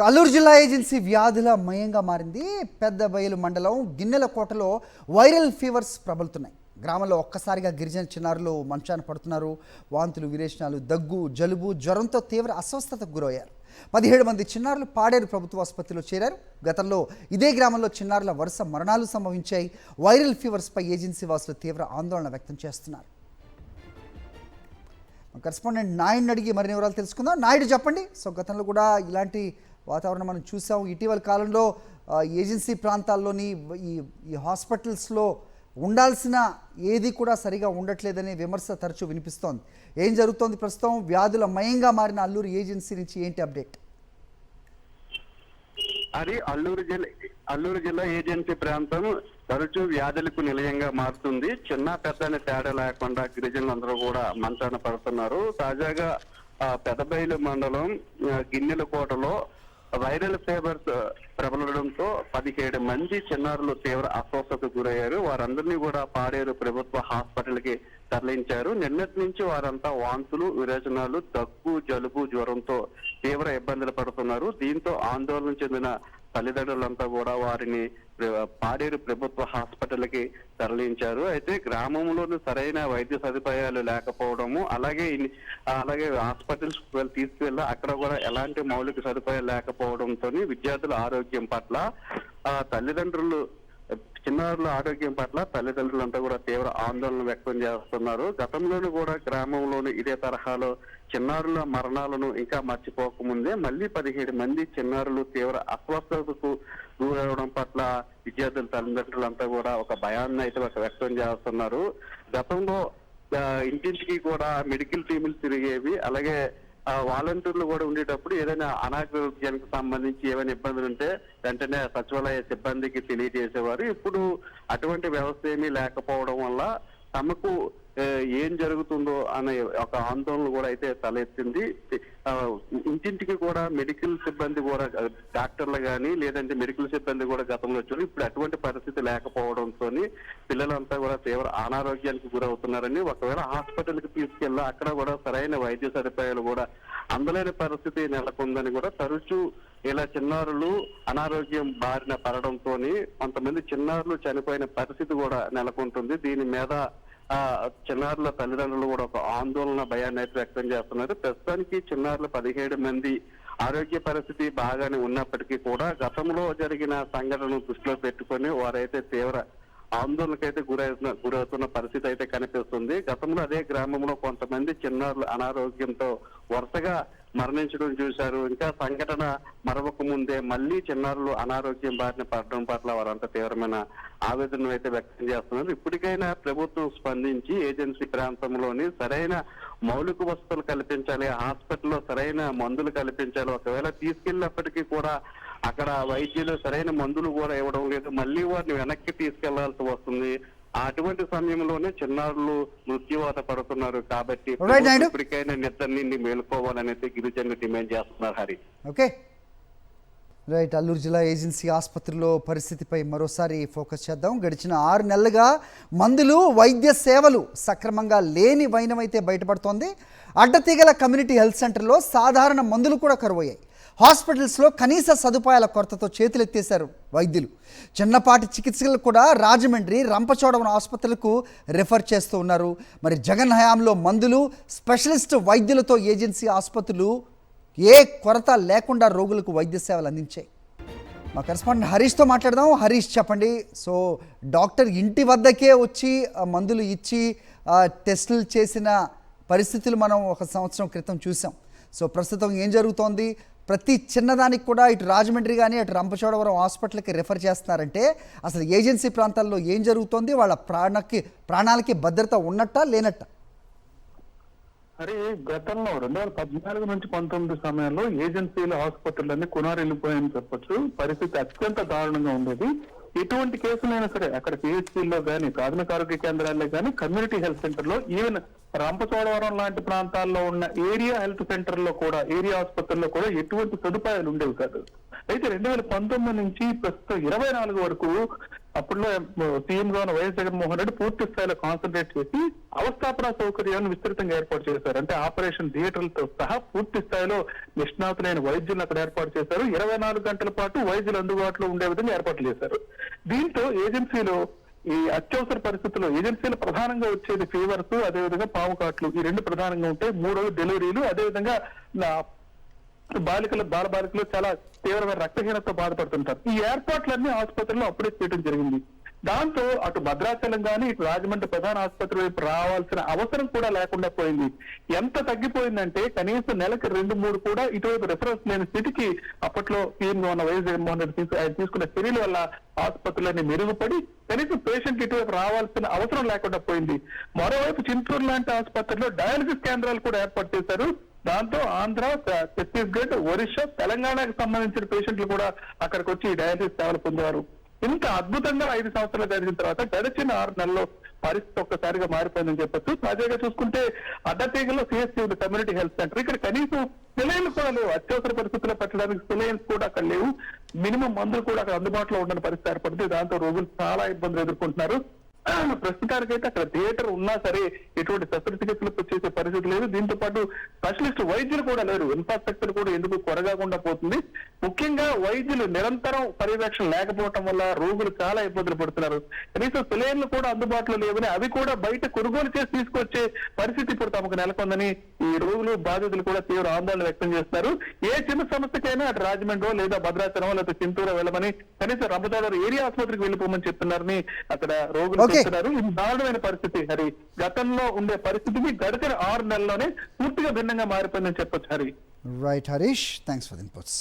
అల్లూరు జిల్లా ఏజెన్సీ వ్యాధుల మయంగా మారింది. పెద్ద బయలు మండలం గిన్నెల కోటలో వైరల్ ఫీవర్స్ ప్రబలుతున్నాయి. గ్రామంలో ఒక్కసారిగా గిరిజన చిన్నారులు మంచాన పడుతున్నారు. వాంతులు, విరేచనాలు, దగ్గు, జలుబు, జ్వరంతో తీవ్ర అస్వస్థతకు గురయ్యారు. 17 మంది చిన్నారులు పాడేరు ప్రభుత్వ ఆసుపత్రిలో చేరారు. గతంలో ఇదే గ్రామంలో చిన్నారుల వరుస మరణాలు సంభవించాయి. వైరల్ ఫీవర్స్పై ఏజెన్సీ వాసులు తీవ్ర ఆందోళన వ్యక్తం చేస్తున్నారు. కరెస్పాండెంట్ నాయుడిని అడిగి మరిన్ని వివరాలు తెలుసుకుందాం. నాయుడు, చెప్పండి. సో గతంలో కూడా ఇలాంటి వాతావరణం మనం చూసాం. ఇటీవల కాలంలో ఏజెన్సీ ప్రాంతాల్లోని ఈ హాస్పిటల్స్లో ఉండాల్సిన ఏది కూడా సరిగా ఉండట్లేదనే విమర్శ తరచూ వినిపిస్తోంది. ఏం జరుగుతోంది ప్రస్తుతం? వ్యాధుల మయంగా మారిన అల్లూరు ఏజెన్సీ నుంచి ఏంటి అప్డేట్? అది అల్లూరు జిల్లా ఏజెన్సీ ప్రాంతం తరచూ వ్యాధులకు నిలయంగా మారుతుంది. చిన్న పెద్ద అనే తేడా లేకుండా గిరిజనులందరూ కూడా మంచాన పడుతున్నారు. తాజాగా పెదబయలు మండలం గిన్నెల కోటలో వైరల్ ఫీవర్స్ ప్రబలడంతో 17 మంది చిన్నారులు తీవ్ర అస్వస్థతకు గురయ్యారు. వారందరినీ కూడా పాడేరు ప్రభుత్వ హాస్పిటల్ కి తరలించారు. నిన్నటి నుంచి వారంతా వాంతులు, విరేచనాలు, దగ్గు, జలుబు, జ్వరంతో తీవ్ర ఇబ్బందులు పడుతున్నారు. దీంతో ఆందోళన చెందిన తల్లిదండ్రులంతా కూడా వారిని పాడేరు ప్రభుత్వ హాస్పిటల్ కి తరలించారు. అయితే గ్రామంలోని సరైన వైద్య సదుపాయాలు లేకపోవడము, అలాగే హాస్పిటల్స్ తీసుకువెళ్ళి అక్కడ కూడా ఎలాంటి మౌలిక సదుపాయాలు లేకపోవడంతో విద్యార్థుల ఆరోగ్యం పట్ల తల్లిదండ్రులు చిన్నారుల ఆరోగ్యం పట్ల తల్లిదండ్రులంతా కూడా తీవ్ర ఆందోళన వ్యక్తం చేస్తున్నారు. గతంలోనూ కూడా గ్రామంలోని ఇదే తరహాలో చిన్నారుల మరణాలను ఇంకా మర్చిపోకముందే మళ్ళీ 17 మంది చిన్నారులు తీవ్ర అస్వస్థతకు గురవడం పట్ల విద్యార్థుల తల్లిదండ్రులంతా కూడా ఒక భయాన్ని అయితే వ్యక్తం చేస్తున్నారు. గతంలో ఇంటింటికి కూడా మెడికల్ టీములు తిరిగేవి. అలాగే వాలంటీర్లు కూడా ఉండేటప్పుడు ఏదైనా అనారోగ్యానికి సంబంధించి ఏమైనా ఇబ్బందులు ఉంటే వెంటనే సచివాలయ సిబ్బందికి తెలియజేసేవారు. ఇప్పుడు అటువంటి వ్యవస్థ ఏమీ లేకపోవడం వల్ల తమకు ఏం జరుగుతుందో అనే ఒక ఆందోళన కూడా అయితే తలెత్తింది. ఇంటింటికి కూడా మెడికల్ సిబ్బంది కూడా, డాక్టర్లు కానీ లేదంటే మెడికల్ సిబ్బంది కూడా గతంలో వచ్చారు. ఇప్పుడు అటువంటి పరిస్థితి లేకపోవడంతో పిల్లలంతా కూడా తీవ్ర అనారోగ్యానికి గురవుతున్నారని, ఒకవేళ హాస్పిటల్కి తీసుకెళ్ళి అక్కడ కూడా సరైన వైద్య సదుపాయాలు కూడా అందలేని పరిస్థితి నెలకొందని కూడా తరచూ ఇలా చిన్నారులు అనారోగ్యం బారిన పడడంతో కొంతమంది చిన్నారులు చనిపోయిన పరిస్థితి కూడా నెలకొంటుంది. దీని మీద చిన్నారుల తల్లిదండ్రులు కూడా ఒక ఆందోళన, భయాన్ని అయితే వ్యక్తం చేస్తున్నారు. ప్రస్తుతానికి చిన్నారులు 17 మంది ఆరోగ్య పరిస్థితి బాగానే ఉన్నప్పటికీ కూడా గతంలో జరిగిన సంఘటనను దృష్టిలో పెట్టుకొని వారైతే తీవ్ర ఆందోళనకైతే గురవుతున్న పరిస్థితి అయితే కనిపిస్తుంది. గతంలో అదే గ్రామంలో కొంతమంది చిన్నారులు అనారోగ్యంతో వరుసగా మరణించడం చూశారు. ఇంకా సంఘటన మరొక ముందే మళ్ళీ చిన్నారులు అనారోగ్యం బారిన పడడం పట్ల వారంతా తీవ్రమైన ఆవేదన అయితే వ్యక్తం చేస్తున్నారు. ఇప్పటికైనా ప్రభుత్వం స్పందించి ఏజెన్సీ ప్రాంతంలోని సరైన మౌలిక వసతులు కల్పించాలి, హాస్పిటల్లో సరైన మందులు కల్పించాలి. ఒకవేళ తీసుకెళ్ళినప్పటికీ కూడా అక్కడ వైద్యులు సరైన మందులు కూడా ఇవ్వడం లేదు, మళ్ళీ వారిని వెనక్కి తీసుకెళ్లాల్సి వస్తుంది. అటువంటి సమయంలోనే చిన్నారులు మృత్యువాత పడుతున్నారు. కాబట్టి ఇప్పటికైనా నిద్ర నుండి మేలుకోవాలని గిరిజనులు డిమాండ్ చేస్తున్నారు. Hari, okay, right. అల్లూరు జిల్లా ఏజెన్సీ ఆసుపత్రిలో పరిస్థితిపై మరోసారి ఫోకస్ చేద్దాం. గడిచిన 6 నెలలుగా మందులు, వైద్య సేవలు సక్రమంగా లేని వైనమైతే బయటపడుతోంది. అడ్డతీగల కమ్యూనిటీ హెల్త్ సెంటర్లో సాధారణ మందులు కూడా కరువయ్యాయి. హాస్పిటల్స్లో కనీస సదుపాయాల కొరతతో చేతులెత్తేశారు వైద్యులు. చిన్నపాటి చికిత్సలు కూడా రాజమండ్రి, రంపచోడవరం ఆసుపత్రులకు రెఫర్ చేస్తూ ఉన్నారు. మరి జగన్ హయాంలో మందులు, స్పెషలిస్ట్ వైద్యులతో ఏజెన్సీ ఆసుపత్రులు ఏ కొరత లేకుండా రోగులకు వైద్య సేవలు అందించాయి. మా కరెస్పాండెంట్ హరీష్తో మాట్లాడదాం. హరీష్, చెప్పండి. సో డాక్టర్ ఇంటి వద్దకే వచ్చి మందులు ఇచ్చి టెస్టులు చేసిన పరిస్థితులు మనం 1 సంవత్సరం క్రితం చూసాం. సో ప్రస్తుతం ఏం జరుగుతోంది? ప్రతి చిన్నదానికి కూడా ఇటు రాజమండ్రి కానీ అటు రంపచోడవరం హాస్పిటల్కి రెఫర్ చేస్తున్నారంటే అసలు ఏజెన్సీ ప్రాంతాల్లో ఏం జరుగుతోంది? వాళ్ళ ప్రాణాలకి భద్రత ఉన్నట్టా లేనట్టా? మరి గతంలో 2014 నుంచి 19 సమయంలో ఏజెన్సీల హాస్పిటల్ కునారిల్లిపోయాయని చెప్పొచ్చు. పరిస్థితి అత్యంత దారుణంగా ఉండేది. ఎటువంటి కేసులైనా సరే అక్కడ పిహెచ్సిలో కానీ, ప్రాథమిక ఆరోగ్య కేంద్రాల్లో కానీ, కమ్యూనిటీ హెల్త్ సెంటర్ లో, ఈవెన్ రంపచోడవరం లాంటి ప్రాంతాల్లో ఉన్న ఏరియా హెల్త్ సెంటర్ లో కూడా, ఏరియా ఆసుపత్రుల్లో కూడా ఎటువంటి సదుపాయాలు ఉండేవి కాదు. అయితే 2019 నుంచి ప్రస్తుతం 24 వరకు అప్పుడులో సీఎం గా ఉన్న వైఎస్ జగన్మోహన్ రెడ్డి పూర్తి స్థాయిలో కాన్సన్ట్రేట్ చేసి అవస్థాపన సౌకర్యాలను విస్తృతంగా ఏర్పాటు చేశారు. అంటే ఆపరేషన్ థియేటర్లతో సహా పూర్తి స్థాయిలో నిష్ణాతులైన వైద్యులను అక్కడ ఏర్పాటు చేశారు. 24 గంటల పాటు వైద్యులు అందుబాటులో ఉండే విధంగా ఏర్పాట్లు చేశారు. దీంతో ఏజెన్సీలో ఈ అత్యవసర పరిస్థితుల్లో ఏజెన్సీలు ప్రధానంగా వచ్చేది ఫీవర్స్, అదేవిధంగా పాము కాట్లు, ఈ రెండు ప్రధానంగా ఉంటాయి. మూడవది డెలివరీలు, అదేవిధంగా బాలబాలికలు చాలా తీవ్రమైన రక్తహీనతతో బాధపడుతుంటారు. ఈ ఏర్పాట్లన్నీ ఆసుపత్రుల్లో అప్పుడే చేయడం జరిగింది. దాంతో అటు భద్రాచలం గానీ ఇటు రాజమండ్రి ప్రధాన ఆసుపత్రి వైపు రావాల్సిన అవసరం కూడా లేకుండా పోయింది. ఎంత తగ్గిపోయిందంటే కనీసం నెలకు 2-3 కూడా ఇటువైపు రిఫరెన్స్ లేని స్థితికి అప్పట్లో సీఎంగా ఉన్న వైఎస్ జగన్మోహన్ రెడ్డి ఆయన తీసుకున్న చర్యల వల్ల ఆసుపత్రులన్నీ మెరుగుపడి కనీసం పేషెంట్ ఇటువైపు రావాల్సిన అవసరం లేకుండా పోయింది. మరోవైపు చింతూరు లాంటి ఆసుపత్రిలో డయాలసిస్ కేంద్రాలు కూడా ఏర్పాటు చేశారు. దాంతో ఆంధ్ర, ఛత్తీస్గఢ్, ఒరిస్సా, తెలంగాణకు సంబంధించిన పేషెంట్లు కూడా అక్కడికి వచ్చి డయాలసిస్ సేవలు పొందేవారు. ఇంత అద్భుతంగా 5 సంవత్సరాలు జరిగిన తర్వాత గడిచిన 6 నెలల్లో పరిస్థితి ఒక్కసారిగా మారిపోయిందని చెప్పొచ్చు. తాజాగా చూసుకుంటే అడ్డతీగలో సిఎస్సి ఉంది, కమ్యూనిటీ హెల్త్ సెంటర్. ఇక్కడ కనీసం సెలైన్లు కూడా లేవు. అత్యవసర పరిస్థితుల్లో పెట్టడానికి సెలైన్స్ కూడా అక్కడ లేవు. మినిమం మందులు కూడా అక్కడ అందుబాటులో ఉండని పరిస్థితి ఏర్పడింది. దాంతో రోగులు చాలా ఇబ్బందులు ఎదుర్కొంటున్నారు. ప్రస్తుతానికైతే అక్కడ థియేటర్ ఉన్నా సరే ఎటువంటి శస్త్రచికిత్సలకు చేసే పరిస్థితి లేదు. దీంతో పాటు స్పెషలిస్ట్ వైద్యులు కూడా లేరు. ఇన్ఫ్రాస్ట్రక్చర్ కూడా ఎందుకు కొరగాకుండా పోతుంది. ముఖ్యంగా వైద్యులు నిరంతరం పర్యవేక్షణ లేకపోవటం వల్ల రోగులు చాలా ఇబ్బందులు పడుతున్నారు. కనీసం సెలైన్లు కూడా అందుబాటులో లేవని, అవి కూడా బయట కొనుగోలు చేసి తీసుకొచ్చే పరిస్థితి ఇప్పుడు తమకు నెలకొందని ఈ రోగులు, బాధితులు కూడా తీవ్ర ఆందోళన వ్యక్తం చేస్తున్నారు. ఏ చిన్న సమస్యకైనా అటు రాజమండ్రి లేదా భద్రాచలం లేదా చింతూరు వెళ్ళమని, కనీసం రంపచోడవరం ఏరియా ఆసుపత్రికి వెళ్ళిపోమని చెప్తున్నారని అక్కడ రోగులు చెప్తున్నారు. ఇది దారుణమైన పరిస్థితి హరి. గతంలో ఉండే పరిస్థితికి గడిచిన 6 నెలల్లోనే పూర్తిగా భిన్నంగా మారిపోయిందని చెప్పొచ్చు Hari. Right Harish, thanks for the inputs.